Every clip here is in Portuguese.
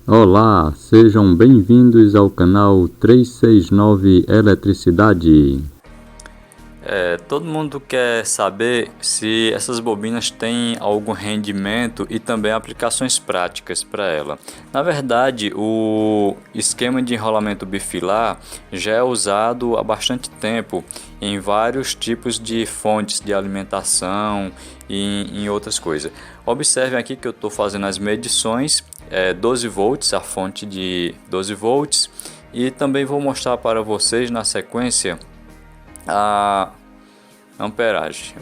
Olá, sejam bem-vindos ao canal 369 Eletricidade. Todo mundo quer saber se essas bobinas têm algum rendimento e também aplicações práticas para ela. Na verdade, o esquema de enrolamento bifilar já é usado há bastante tempo em vários tipos de fontes de alimentação e em outras coisas. Observem aqui que eu estou fazendo as medições, 12 volts, a fonte de 12 volts, e também vou mostrar para vocês na sequência a amperagem,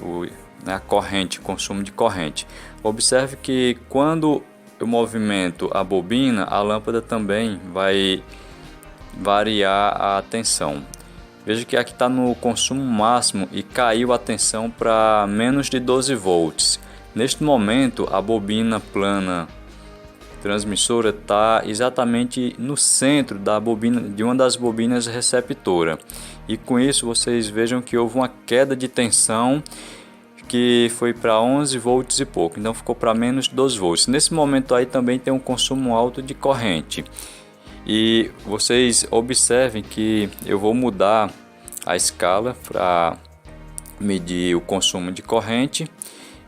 a corrente, consumo de corrente. Observe que quando eu movimento a bobina, a lâmpada também vai variar a tensão. Veja que aqui está no consumo máximo e caiu a tensão para menos de 12 volts. Neste momento, a bobina plana transmissora está exatamente no centro da bobina, de uma das bobinas receptora, e com isso vocês vejam que houve uma queda de tensão que foi para 11 volts e pouco, então ficou para menos de 12 volts. Nesse momento aí também tem um consumo alto de corrente, e vocês observem que eu vou mudar a escala para medir o consumo de corrente.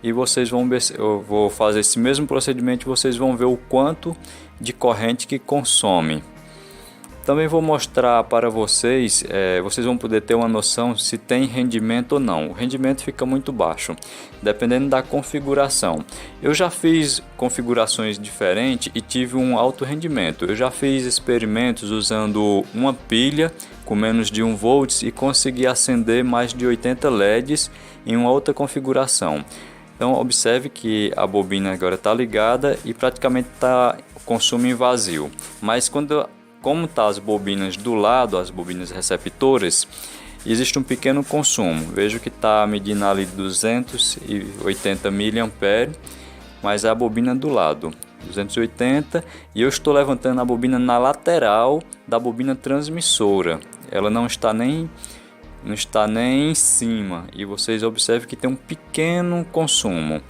E vocês vão ver, eu vou fazer esse mesmo procedimento, vocês vão ver o quanto de corrente que consome. Também vou mostrar para vocês, vocês vão poder ter uma noção se tem rendimento ou não. O rendimento fica muito baixo, dependendo da configuração. Eu já fiz configurações diferentes e tive um alto rendimento. Eu já fiz experimentos usando uma pilha com menos de 1 volts e consegui acender mais de 80 LEDs em uma outra configuração. Então observe que a bobina agora está ligada e praticamente está consumo em vazio. Mas como tá as bobinas do lado, as bobinas receptoras, existe um pequeno consumo. Vejo que está medindo ali 280 mA, mas a bobina do lado 280, e eu estou levantando a bobina na lateral da bobina transmissora. Ela não está nem em cima, e vocês observam que tem um pequeno consumo.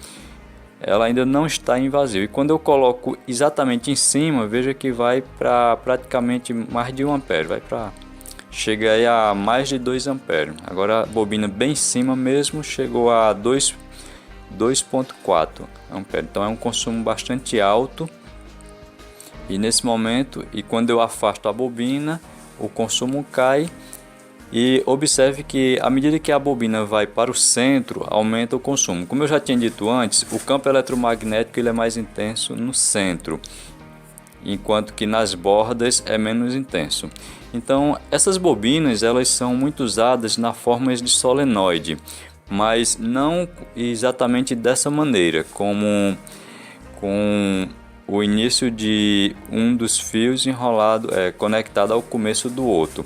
Ela ainda não está em vazio, e quando eu coloco exatamente em cima, veja que vai para praticamente mais de 1 ampere, chega aí a mais de 2 amperes. Agora a bobina bem em cima mesmo chegou a 2,4 amperes, então é um consumo bastante alto. E nesse momento, e quando eu afasto a bobina, o consumo cai. E observe que à medida que a bobina vai para o centro, aumenta o consumo. Como eu já tinha dito antes, o campo eletromagnético ele é mais intenso no centro, enquanto que nas bordas é menos intenso. Então essas bobinas elas são muito usadas na forma de solenoide, mas não exatamente dessa maneira, como com o início de um dos fios enrolado, conectado ao começo do outro.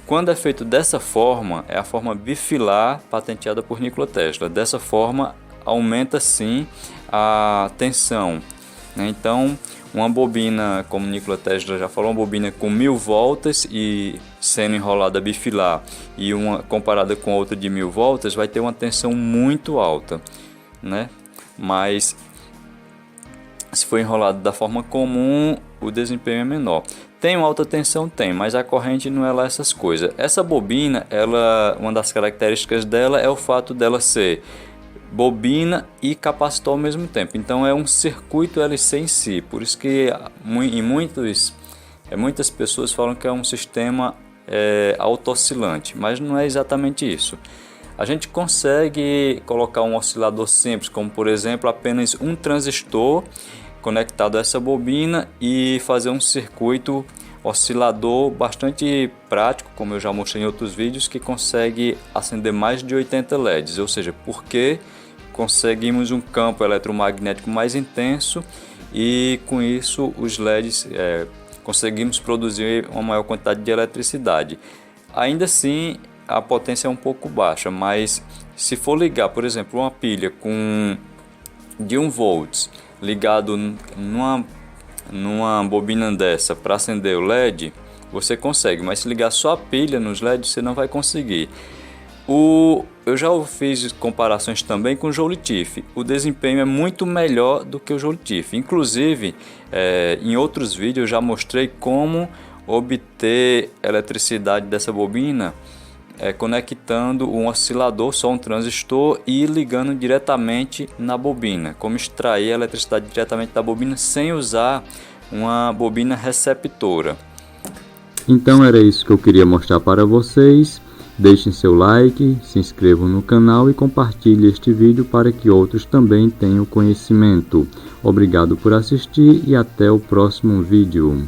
Quando é feito dessa forma, é a forma bifilar patenteada por Nikola Tesla. Dessa forma, aumenta sim a tensão, né? Então, uma bobina, como Nikola Tesla já falou, uma bobina com 1000 voltas e sendo enrolada bifilar, e uma comparada com outra de 1000 voltas, vai ter uma tensão muito alta, né? Mas se for enrolado da forma comum, o desempenho é menor. Tem uma alta tensão? Tem, mas a corrente não é lá essas coisas. Essa bobina, uma das características dela é o fato dela ser bobina e capacitor ao mesmo tempo. Então é um circuito LC em si. Por isso que muitas pessoas falam que é um sistema auto-oscilante, mas não é exatamente isso. A gente consegue colocar um oscilador simples, como por exemplo apenas um transistor conectado a essa bobina, e fazer um circuito oscilador bastante prático, como eu já mostrei em outros vídeos, que consegue acender mais de 80 LEDs, ou seja, porque conseguimos um campo eletromagnético mais intenso, e com isso os LEDs conseguimos produzir uma maior quantidade de eletricidade. Ainda assim a potência é um pouco baixa, mas se for ligar, por exemplo, uma pilha de 1 volts ligado numa bobina dessa para acender o LED, você consegue, mas se ligar só a pilha nos LEDs você não vai conseguir. Eu eu já fiz comparações também com o Joule-Tiff. O desempenho é muito melhor do que o Joule-Tiff. Inclusive, em outros vídeos eu já mostrei como obter eletricidade dessa bobina conectando um oscilador, só um transistor, e ligando diretamente na bobina. Como extrair a eletricidade diretamente da bobina sem usar uma bobina receptora. Então era isso que eu queria mostrar para vocês. Deixem seu like, se inscrevam no canal e compartilhem este vídeo para que outros também tenham conhecimento. Obrigado por assistir e até o próximo vídeo.